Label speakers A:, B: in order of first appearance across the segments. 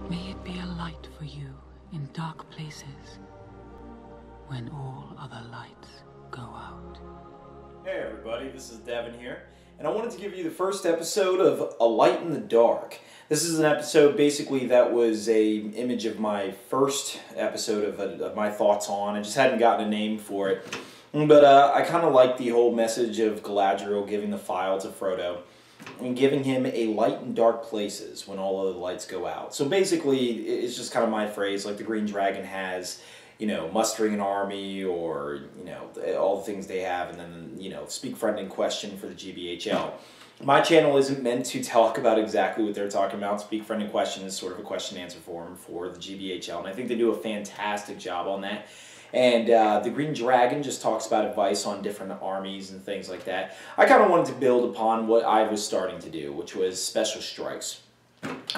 A: May it be a light for you in dark places when all other lights go out.
B: Hey everybody, this is Devin here, and I wanted to give you the first episode of A Light in the Dark. This is an episode basically that was a image of my first episode of my thoughts on. I just hadn't gotten a name for it. But I kind of like the whole message of Galadriel giving the file to Frodo and giving him a light in dark places when all of the lights go out. So basically, it's just kind of my phrase, like the Green Dragon has, you know, mustering an army, or, you know, all the things they have, and then, you know, speak friend in question for the GBHL. My channel isn't meant to talk about exactly what they're talking about. Speak friend in question is sort of a question and answer forum for the GBHL, and I think they do a fantastic job on that. And the Green Dragon just talks about advice on different armies and things like that. I kind of wanted to build upon what I was starting to do, which was special strikes.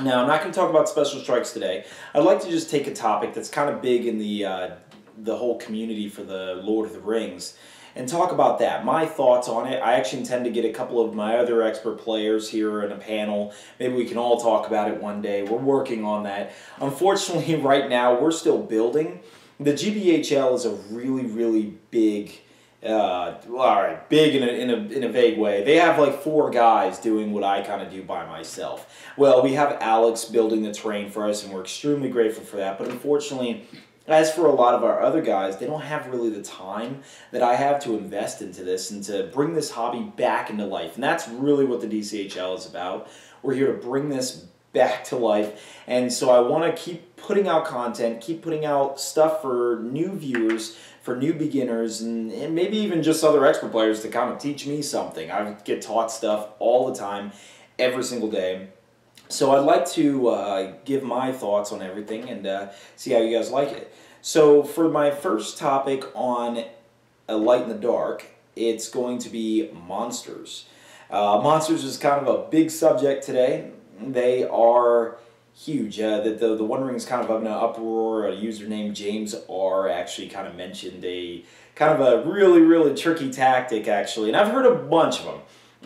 B: Now, I'm not going to talk about special strikes today. I'd like to just take a topic that's kind of big in the whole community for the Lord of the Rings and talk about that, my thoughts on it. I actually intend to get a couple of my other expert players here in a panel. Maybe we can all talk about it one day. We're working on that. Unfortunately, right now, we're still building. The GBHL is a really, really big, big in a vague way. They have like 4 guys doing what I kind of do by myself. Well, we have Alex building the terrain for us, and we're extremely grateful for that. But unfortunately, as for a lot of our other guys, they don't have really the time that I have to invest into this and to bring this hobby back into life. And that's really what the DCHL is about. We're here to bring this back to life, and so I want to keep putting out content, keep putting out stuff for new viewers, for new beginners, and maybe even just other expert players to kind of teach me something. I get taught stuff all the time, every single day. So I'd like to give my thoughts on everything and see how you guys like it. So for my first topic on A Light in the Dark, it's going to be monsters. Monsters is kind of a big subject today. They are huge. The One Ring is kind of up in an uproar. A user named James R actually kind of mentioned a kind of a really, really tricky tactic, actually. And I've heard a bunch of them.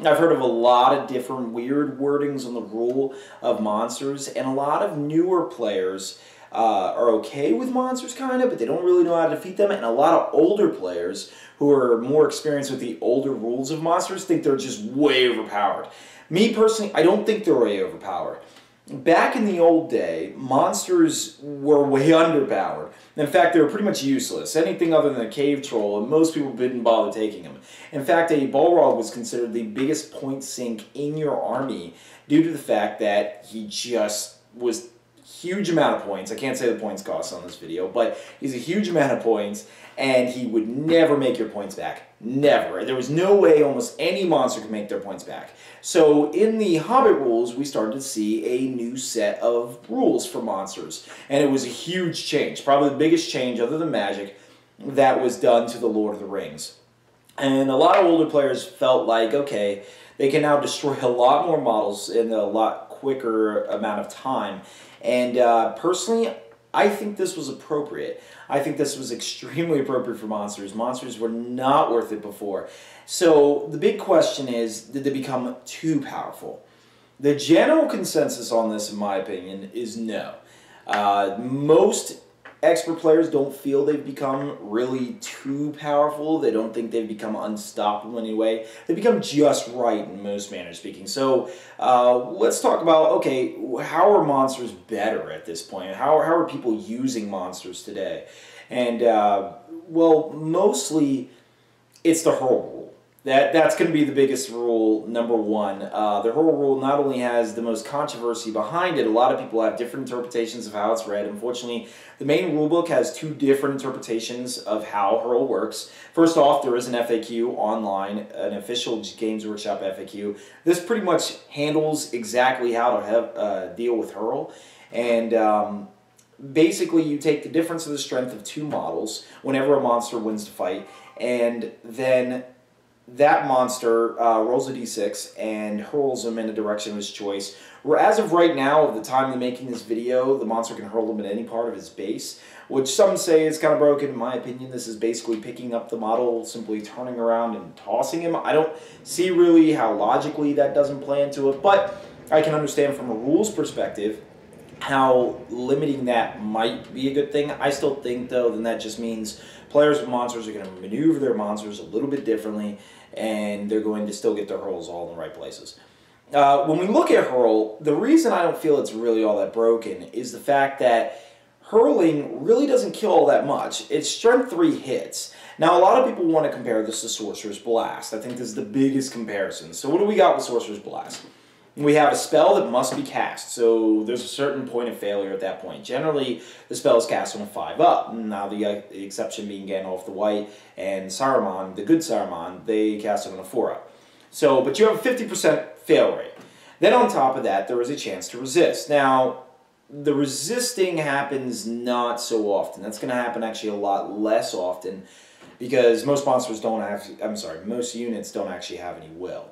B: I've heard of a lot of different weird wordings on the rule of monsters, and a lot of newer players are okay with monsters, kind of, but they don't really know how to defeat them. And a lot of older players who are more experienced with the older rules of monsters think they're just way overpowered. Me personally, I don't think they're way overpowered. Back in the old day, monsters were way underpowered. In fact, they were pretty much useless. Anything other than a cave troll, and most people didn't bother taking them. In fact, a Balrog was considered the biggest point sink in your army due to the fact that he just was huge amount of points. I can't say the points cost on this video, but he's a huge amount of points, and he would never make your points back. Never. There was no way almost any monster could make their points back. So in the Hobbit rules, we started to see a new set of rules for monsters, and it was a huge change, probably the biggest change other than magic that was done to the Lord of the Rings. And a lot of older players felt like, okay, they can now destroy a lot more models in a lot quicker amount of time. And personally, I think this was appropriate. I think this was extremely appropriate for monsters. Monsters were not worth it before. So the big question is, did they become too powerful? The general consensus on this, in my opinion, is no. Most expert players don't feel they've become really too powerful. They don't think they've become unstoppable in any way. They become just right in most manners speaking. So let's talk about, okay, how are monsters better at this point? How are people using monsters today? And, well, mostly it's the hurl rule. That's going to be the biggest rule, number one. The hurl rule not only has the most controversy behind it, a lot of people have different interpretations of how it's read. Unfortunately, the main rulebook has 2 different interpretations of how hurl works. First off, there is an FAQ online, an official Games Workshop FAQ. This pretty much handles exactly how to have, deal with hurl. And basically, you take the difference of the strength of 2 models whenever a monster wins the fight, and then that monster rolls a d6 and hurls them in a direction of his choice. Where as of right now, at the time of making this video, the monster can hurl them at any part of his base, which some say is kind of broken. In my opinion, this is basically picking up the model, simply turning around and tossing him. I don't see really how logically that doesn't play into it, but I can understand from a rules perspective how limiting that might be a good thing. I still think, though, then that just means players with monsters are going to maneuver their monsters a little bit differently, and they're going to still get their hurls all in the right places. When we look at hurl, the reason I don't feel it's really all that broken is the fact that hurling really doesn't kill all that much. It's strength 3 hits. Now, a lot of people want to compare this to Sorcerer's Blast. I think this is the biggest comparison. So what do we got with Sorcerer's Blast? We have a spell that must be cast, so there's a certain point of failure at that point. Generally, the spell is cast on a 5-up. Now, the exception being Gandalf the White and Saruman, the good Saruman, they cast it on a 4-up. So, but you have a 50% fail rate. Then on top of that, there is a chance to resist. Now, the resisting happens not so often. That's going to happen actually a lot less often because most monsters don't have, most units don't actually have any will.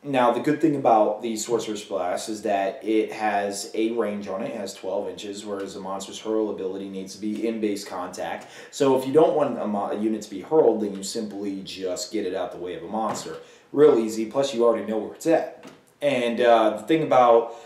B: Now, the good thing about the Sorcerer's Blast is that it has a range on it. It has 12 inches, whereas a monster's hurl ability needs to be in base contact. So if you don't want a unit to be hurled, then you simply just get it out the way of a monster. Real easy, plus you already know where it's at. And the thing about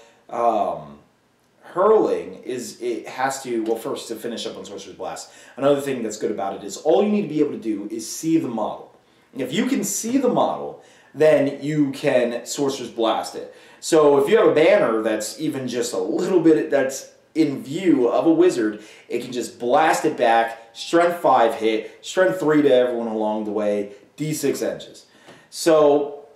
B: hurling is it has to, well, first to finish up on Sorcerer's Blast, another thing that's good about it is all you need to be able to do is see the model. If you can see the model, then you can Sorcerer's Blast it. So if you have a banner that's even just a little bit, that's in view of a wizard, it can just blast it back, strength 5 hit, strength 3 to everyone along the way, d6 inches. So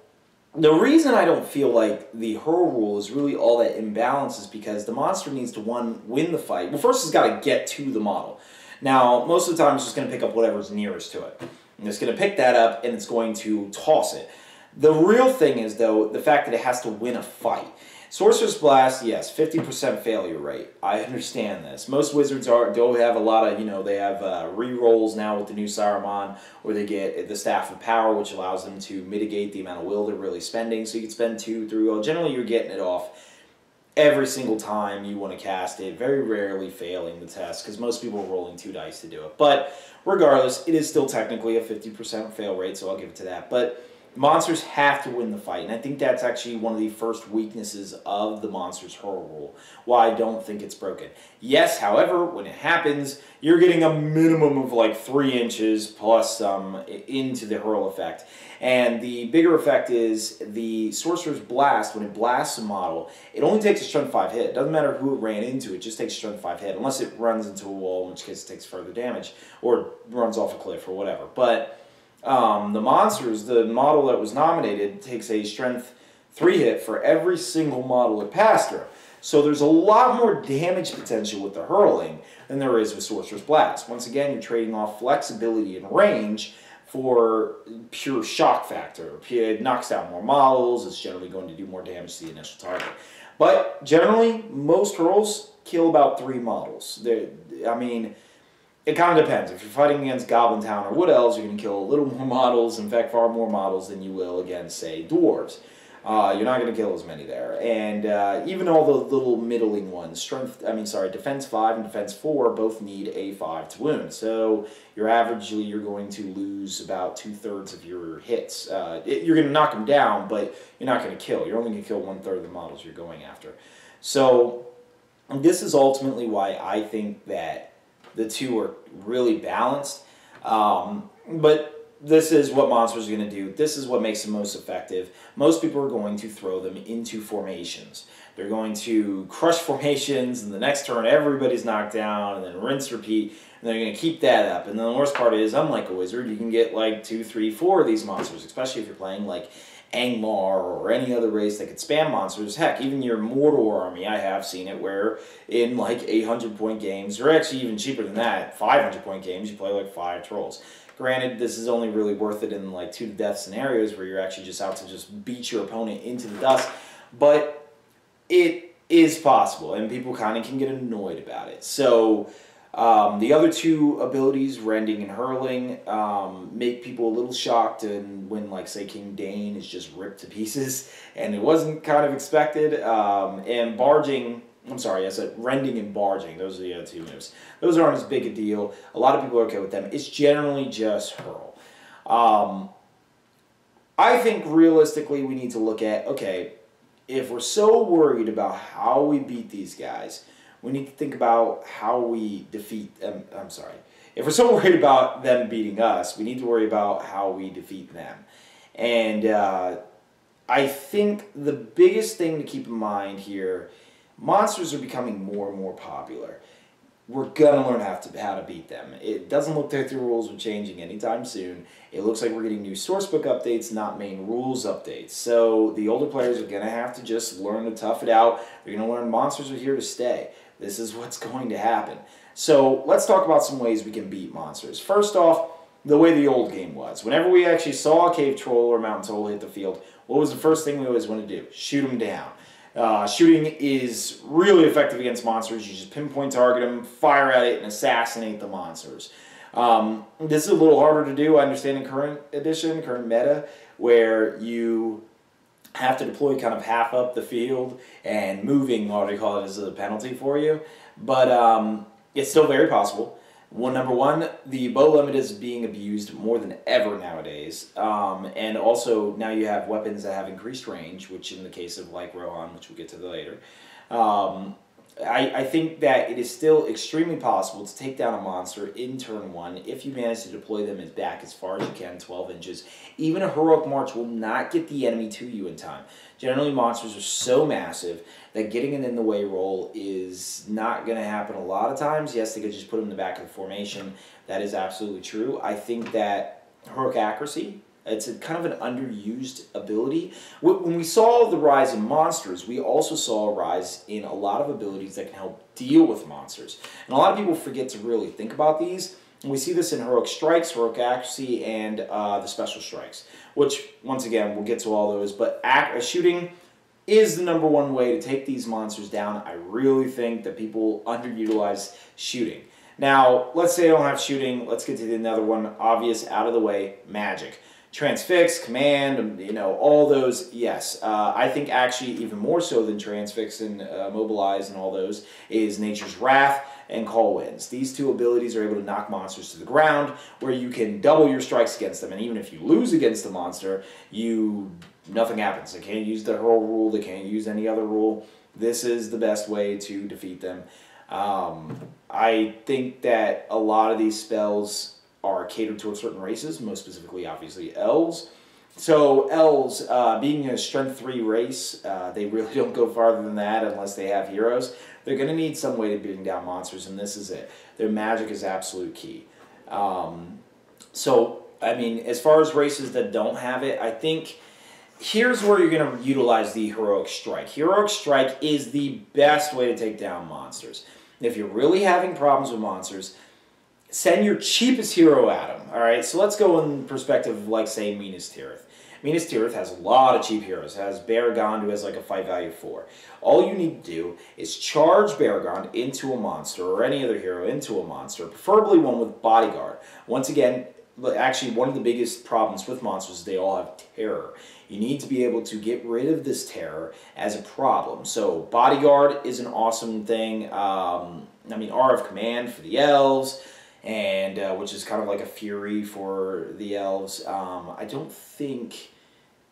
B: the reason I don't feel like the hurl rule is really all that imbalanced is because the monster needs to, one, win the fight. Well, first it's got to get to the model. Now, most of the time it's just going to pick up whatever's nearest to it. And it's going to pick that up and it's going to toss it. The real thing is, though, the fact that it has to win a fight. Sorcerer's Blast, yes, 50% failure rate. I understand this. Most wizards do have a lot of, they have re-rolls now with the new Saruman, or they get the Staff of Power, which allows them to mitigate the amount of will they're really spending. So you can spend 2, 3 will. Generally, you're getting it off every single time you want to cast it, very rarely failing the test, because most people are rolling 2 dice to do it. But regardless, it is still technically a 50% fail rate, so I'll give it to that. But monsters have to win the fight, and I think that's actually one of the first weaknesses of the monster's hurl rule, why I don't think it's broken. Yes, however, when it happens, you're getting a minimum of like 3 inches plus into the hurl effect. And the bigger effect is the Sorcerer's Blast, when it blasts a model, it only takes a strength 5 hit. It doesn't matter who it ran into, it just takes a strength 5 hit, unless it runs into a wall, in which case it takes further damage, or runs off a cliff or whatever. But the monsters, the model that was nominated, takes a strength 3 hit for every single model it passed through. So there's a lot more damage potential with the hurling than there is with Sorcerer's Blast. Once again, you're trading off flexibility and range for pure shock factor. It knocks down more models, it's generally going to do more damage to the initial target. But generally, most hurls kill about 3 models. It kind of depends. If you're fighting against Goblin Town or Wood Elves, you're going to kill a little more models, in fact far more models than you will against, say, Dwarves. You're not going to kill as many there. And even all the little middling ones, Defense 5 and Defense 4 both need a 5 to wound. So you're going to lose about 2/3 of your hits. You're going to knock them down, but you're not going to kill. You're only going to kill 1/3 of the models you're going after. So this is ultimately why I think that the two are really balanced. But this is what monsters are going to do. This is what makes them most effective. Most people are going to throw them into formations. They're going to crush formations, and the next turn everybody's knocked down, and then rinse, repeat, and they're going to keep that up. And then the worst part is, unlike a wizard, you can get like 2, 3, 4 of these monsters, especially if you're playing like Angmar or any other race that could spam monsters. Heck, even your Mordor army, I have seen it where in like 800-point games, or actually even cheaper than that, 500-point games, you play like 5 trolls. Granted, this is only really worth it in like 2-to-death scenarios where you're actually just out to just beat your opponent into the dust, but it is possible, and people kind of can get annoyed about it. So the other 2 abilities, Rending and Hurling, make people a little shocked, and when, like, say, King Dane is just ripped to pieces, and it wasn't kind of expected. And Barging, I said Rending and Barging, those are the other 2 moves. Those aren't as big a deal. A lot of people are okay with them. It's generally just hurl. I think realistically we need to look at, okay, if we're so worried about how we beat these guys, we need to think about how we defeat them. I'm sorry. If we're so worried about them beating us, we need to worry about how we defeat them. And I think the biggest thing to keep in mind here, monsters are becoming more and more popular. We're going to learn how to beat them. It doesn't look like the rules are changing anytime soon. It looks like we're getting new sourcebook updates, not main rules updates. So the older players are going to have to just learn to tough it out. They're going to learn monsters are here to stay. This is what's going to happen. So let's talk about some ways we can beat monsters. First off, the way the old game was. Whenever we actually saw a cave troll or mountain troll hit the field, what was the first thing we always want to do? Shoot them down. Shooting is really effective against monsters. You just pinpoint target them, fire at it, and assassinate the monsters. This is a little harder to do, I understand, in current edition, current meta, where you have to deploy kind of half up the field, and moving, what do you call it, is a penalty for you. But it's still very possible. Number one, the bow limit is being abused more than ever nowadays. And also, now you have weapons that have increased range, which in the case of like Rohan, which we'll get to later, I think that it is still extremely possible to take down a monster in turn one if you manage to deploy them back as far as you can, 12 inches. Even a heroic march will not get the enemy to you in time. Generally, monsters are so massive that getting an in the way roll is not going to happen a lot of times. Yes, they could just put them in the back of the formation. That is absolutely true. I think that heroic accuracy, it's a kind of an underused ability. When we saw the rise in monsters, we also saw a rise in a lot of abilities that can help deal with monsters. And a lot of people forget to really think about these. And we see this in heroic strikes, heroic accuracy, and the special strikes, which, once again, we'll get to all those. But shooting is the number one way to take these monsters down. I really think that people underutilize shooting. Now, let's say I don't have shooting. Let's get to another one, obvious, out of the way, magic. Transfix, command, you know, all those, yes. I think actually even more so than transfix and mobilize and all those is Nature's Wrath and Call Winds. These two abilities are able to knock monsters to the ground where you can double your strikes against them. And even if you lose against the monster, nothing happens. They can't use the hurl rule. They can't use any other rule. This is the best way to defeat them. I think that a lot of these spells are catered towards certain races, most specifically, obviously, elves. So elves, being a strength 3 race, they really don't go farther than that unless they have heroes. They're going to need some way to bring down monsters, and this is it. Their magic is absolute key. So, I mean, as far as races that don't have it, I think here's where you're going to utilize the Heroic Strike. Heroic Strike is the best way to take down monsters. If you're really having problems with monsters, send your cheapest hero at them, alright? So let's go in perspective of, like, say, Minas Tirith. Minas Tirith has a lot of cheap heroes. It has Baragond, who has, like, a fight value of 4. All you need to do is charge Baragond into a monster, or any other hero into a monster, preferably one with Bodyguard. Once again, actually, one of the biggest problems with monsters is they all have terror. You need to be able to get rid of this terror as a problem. So, Bodyguard is an awesome thing. I mean, R of Command for the elves, and which is kind of like a Fury for the elves. I don't think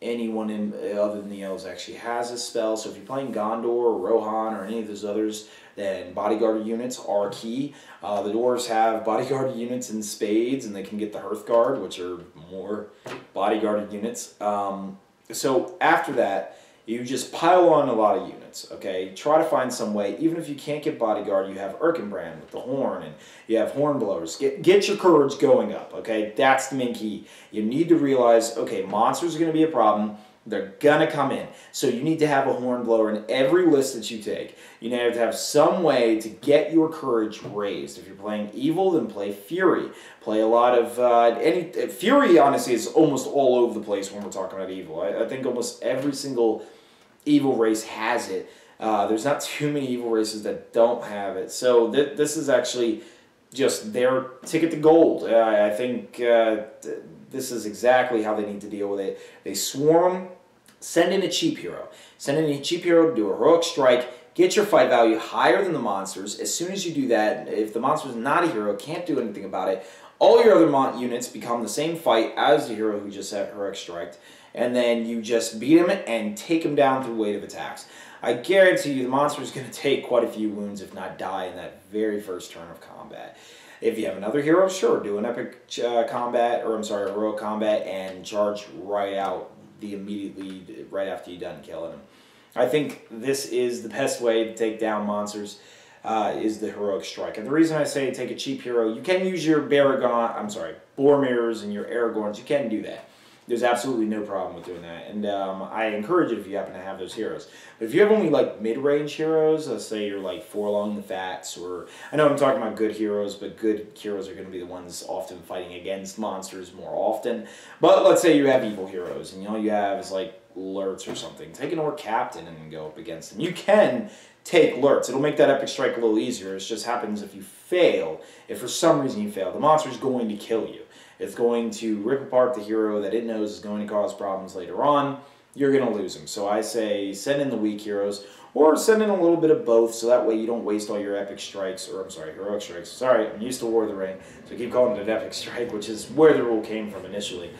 B: anyone other than the elves actually has a spell. So if you're playing Gondor or Rohan or any of those others, then bodyguard units are key. The dwarves have bodyguard units in spades, and they can get the Hearthguard, which are more bodyguarded units. So after that, you just pile on a lot of units, okay? Try to find some way. Even if you can't get Bodyguard, you have Erkenbrand with the horn, and you have Hornblowers. Get your courage going up, okay? That's the main key. You need to realize, okay, monsters are going to be a problem. They're going to come in. So you need to have a Hornblower in every list that you take. You need to have some way to get your courage raised. If you're playing evil, then play Fury. Play a lot of... Fury, honestly, is almost all over the place when we're talking about evil. I think almost every single evil race has it. There's not too many evil races that don't have it. So this is actually just their ticket to gold. I think this is exactly how they need to deal with it. They swarm, send in a cheap hero. Send in a cheap hero to do a heroic strike, get your fight value higher than the monsters. As soon as you do that, if the monster's not a hero, can't do anything about it, all your other units become the same fight as the hero who just had heroic strike, and then you just beat him and take him down through wave of attacks. I guarantee you the monster is going to take quite a few wounds, if not die, in that very first turn of combat. If you have another hero, sure, do an epic combat, or I'm sorry, heroic combat, and charge right out immediately right after you're done killing him. I think this is the best way to take down monsters, is the heroic strike. And the reason I say take a cheap hero, you can use your Boromirs and your Aragorns. You can do that. There's absolutely no problem with doing that, and I encourage it if you happen to have those heroes. But if you have only like mid-range heroes, let's say you're like Forlong the Fats, or I know I'm talking about good heroes, but good heroes are going to be the ones often fighting against monsters more often. But let's say you have evil heroes, and all you have is like Lurtz or something. Take an Orc Captain and go up against them. You can take Lurtz. It'll make that epic strike a little easier. It just happens if you fail. If for some reason you fail, the monster's going to kill you. It's going to rip apart the hero that it knows is going to cause problems later on. You're going to lose him. So I say send in the weak heroes, or send in a little bit of both, so that way you don't waste all your epic strikes, or I'm sorry, heroic strikes. Sorry, I'm used to War of the Ring, so I keep calling it an epic strike, which is where the rule came from initially.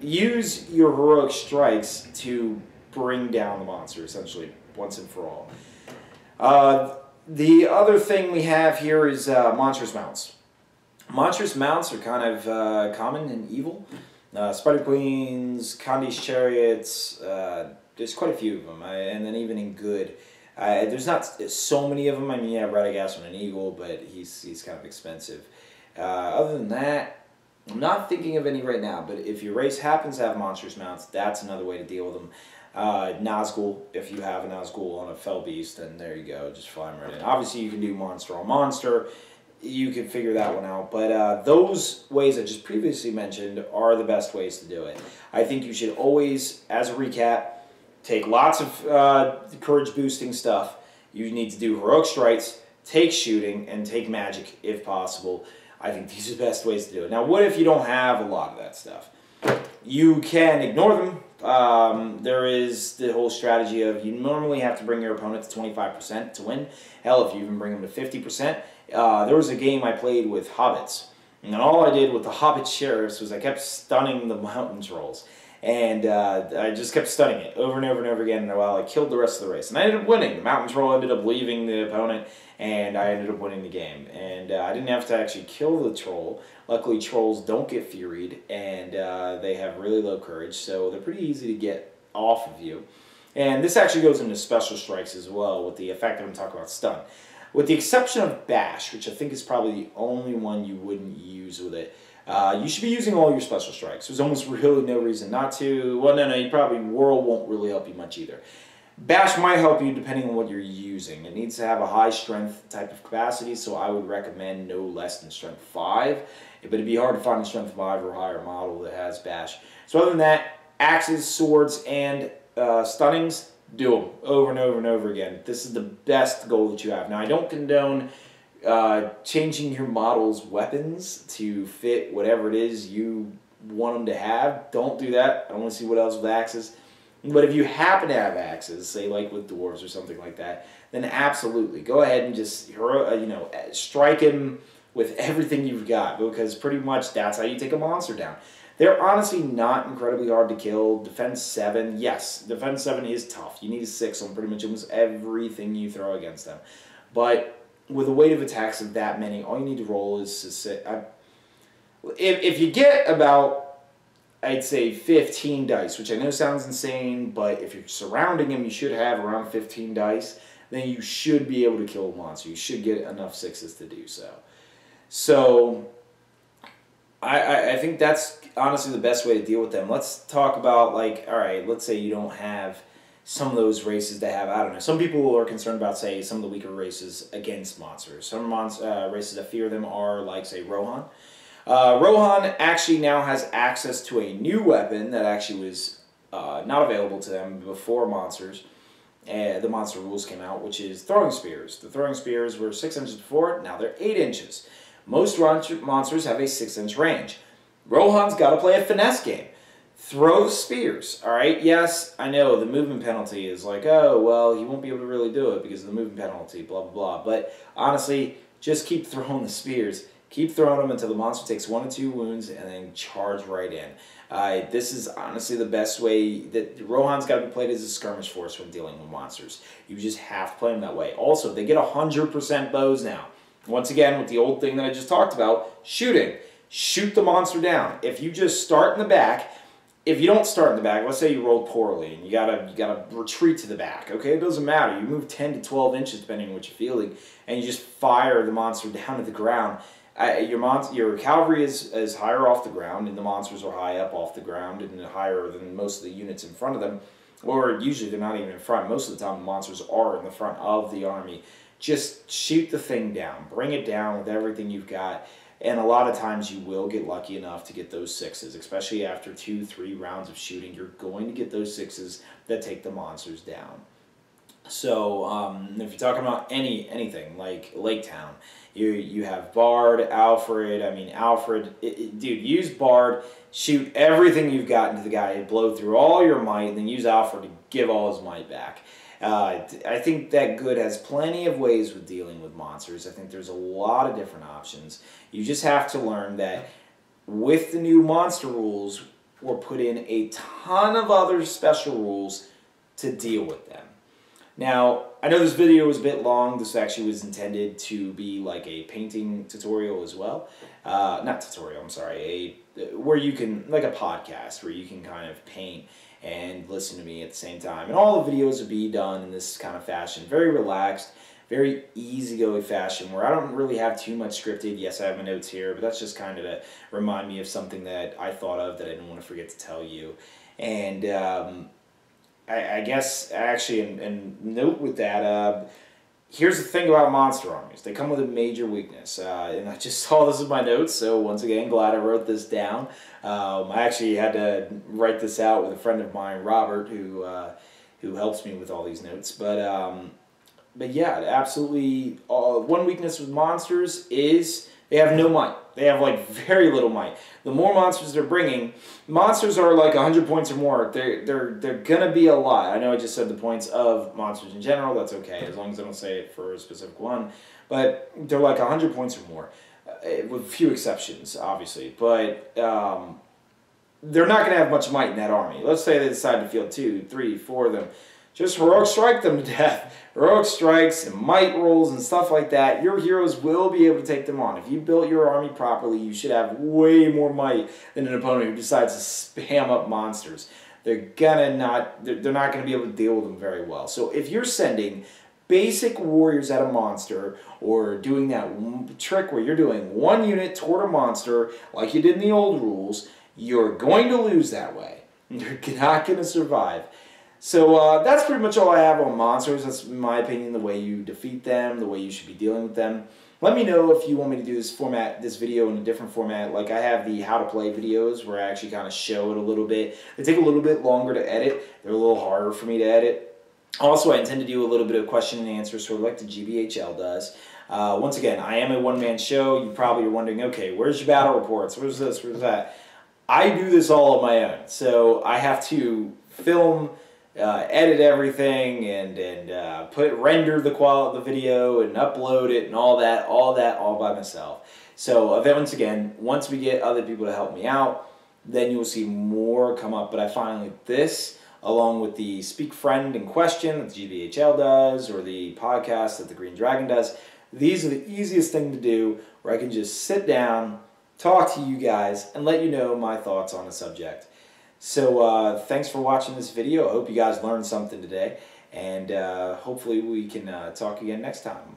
B: Use your heroic strikes to bring down the monster, essentially, once and for all. The other thing we have here is monstrous mounts. Monstrous mounts are kind of common and evil. Spider Queens, Kandi's Chariots, there's quite a few of them, and then even in good. There's not so many of them. I mean, yeah, Radagast on an Eagle, but he's kind of expensive. Other than that, I'm not thinking of any right now, but if your race happens to have monstrous mounts, that's another way to deal with them. Nazgul, if you have a Nazgul on a Fell Beast, then there you go, just fly them right in. Obviously, you can do monster on monster. You can figure that one out, but those ways I just previously mentioned are the best ways to do it. I think you should always, as a recap, take lots of courage boosting stuff. You need to do heroic strikes, take shooting, and take magic if possible. I think these are the best ways to do it. Now, what if you don't have a lot of that stuff? You can ignore them. There is the whole strategy of you normally have to bring your opponent to 25% to win. Hell, if you even bring them to 50%. There was a game I played with hobbits, and all I did with the hobbit sheriffs was I kept stunning the mountain trolls, and I just kept stunning it over and over and over again, and while I killed the rest of the race, and I ended up winning. The mountain troll ended up leaving the opponent, and I ended up winning the game, and I didn't have to actually kill the troll. Luckily, trolls don't get furied, and they have really low courage, so they're pretty easy to get off of you. And this actually goes into special strikes as well, with the effect that I'm talking about stun. With the exception of Bash, which I think is probably the only one you wouldn't use with it, you should be using all your special strikes. There's almost really no reason not to. Well, no, you probably Whirl won't really help you much either. Bash might help you depending on what you're using. It needs to have a high strength type of capacity, so I would recommend no less than strength 5. But it'd be hard to find a strength 5 or higher model that has Bash. So other than that, axes, swords, and stunnings, do them over and over and over again. This is the best goal that you have. Now, I don't condone changing your model's weapons to fit whatever it is you want them to have. Don't do that. I don't want to see what else with axes. But if you happen to have axes, say like with dwarves or something like that, then absolutely go ahead and just strike him with everything you've got, because pretty much that's how you take a monster down. They're honestly not incredibly hard to kill. Defense 7, yes, Defense 7 is tough. You need a 6 on pretty much almost everything you throw against them. But with a weight of attacks of that many, all you need to roll is to sit. If you get about, I'd say 15 dice, which I know sounds insane, but if you're surrounding him, you should have around 15 dice, then you should be able to kill a monster. You should get enough 6s to do so. So I think that's honestly the best way to deal with them. Let's talk about, like, all right, let's say you don't have some of those races that have, I don't know, some people are concerned about, say, some of the weaker races against monsters. Some races that fear them are, like, say, Rohan. Rohan actually now has access to a new weapon that actually was not available to them before monsters. The monster rules came out, which is throwing spears. The throwing spears were 6 inches before, now they're 8 inches. Most monsters have a 6-inch range. Rohan's got to play a finesse game. Throw spears, all right? Yes, I know the movement penalty is like, oh, well, he won't be able to really do it because of the movement penalty, blah, blah, blah. But honestly, just keep throwing the spears. Keep throwing them until the monster takes 1 or 2 wounds, and then charge right in. This is honestly the best way that Rohan's got to be played as a skirmish force when dealing with monsters. You just have to play them that way. Also, they get 100% bows now. Once again, with the old thing that I just talked about, shooting. Shoot the monster down. If you just start in the back, if you don't start in the back, let's say you rolled poorly and you gotta retreat to the back. Okay, it doesn't matter. You move 10 to 12 inches depending on what you're feeling, and you just fire the monster down to the ground. Your cavalry is higher off the ground, and the monsters are high up off the ground and higher than most of the units in front of them. Or usually they're not even in front. Most of the time the monsters are in the front of the army. Just shoot the thing down. Bring it down with everything you've got. And a lot of times you will get lucky enough to get those 6s, especially after 2-3 rounds of shooting. You're going to get those 6s that take the monsters down. So if you're talking about anything like Lake Town, you have Bard, Alfred. I mean, Alfred, dude, use Bard, shoot everything you've got into the guy, blow through all your might, and then use Alfred to give all his might back. I think that Good has plenty of ways with dealing with monsters. I think there's a lot of different options. You just have to learn that with the new monster rules, we're put in a ton of other special rules to deal with them. Now, I know this video was a bit long. This actually was intended to be like a painting tutorial as well. Not tutorial, I'm sorry. Where you can, like a podcast, where you can kind of paint and listen to me at the same time. And all the videos will be done in this kind of fashion. Very relaxed, very easygoing fashion where I don't really have too much scripted. Yes, I have my notes here, but that's just kind of to remind me of something that I thought of that I didn't want to forget to tell you. And I guess actually, and note with that, here's the thing about monster armies. They come with a major weakness, and I just saw this in my notes, so once again, glad I wrote this down. I actually had to write this out with a friend of mine, Robert, who helps me with all these notes. But yeah, absolutely, one weakness with monsters is they have no might. They have like very little might. The more monsters they're bringing, monsters are like 100 points or more. They're gonna be a lot. I know I just said the points of monsters in general. That's okay as long as I don't say it for a specific one. But they're like 100 points or more, with few exceptions, obviously. But they're not gonna have much might in that army. Let's say they decide to field 2, 3, 4 of them. Just heroic strike them to death. Heroic strikes and might rolls and stuff like that. Your heroes will be able to take them on. If you built your army properly, you should have way more might than an opponent who decides to spam up monsters. They're not gonna be able to deal with them very well. So if you're sending basic warriors at a monster, or doing that trick where you're doing one unit toward a monster like you did in the old rules, you're going to lose that way. You're not gonna survive. So that's pretty much all I have on monsters. That's, in my opinion, the way you defeat them, the way you should be dealing with them. Let me know if you want me to do this video in a different format. Like I have the how to play videos where I actually kind of show it a little bit. They take a little bit longer to edit. They're a little harder for me to edit. Also, I intend to do a little bit of question and answer, sort of like the GBHL does. Once again, I am a one-man show. You probably are wondering, okay, where's your battle reports? Where's this? Where's that? I do this all on my own. So I have to film, edit everything, and render the video and upload it and all that all by myself. So once again, once we get other people to help me out, then you will see more come up. But I find like this, along with the Speak Friend and Question that the GBHL does, or the podcast that the Green Dragon does, these are the easiest thing to do, where I can just sit down, talk to you guys, and let you know my thoughts on a subject. So thanks for watching this video. I hope you guys learned something today, and hopefully we can talk again next time.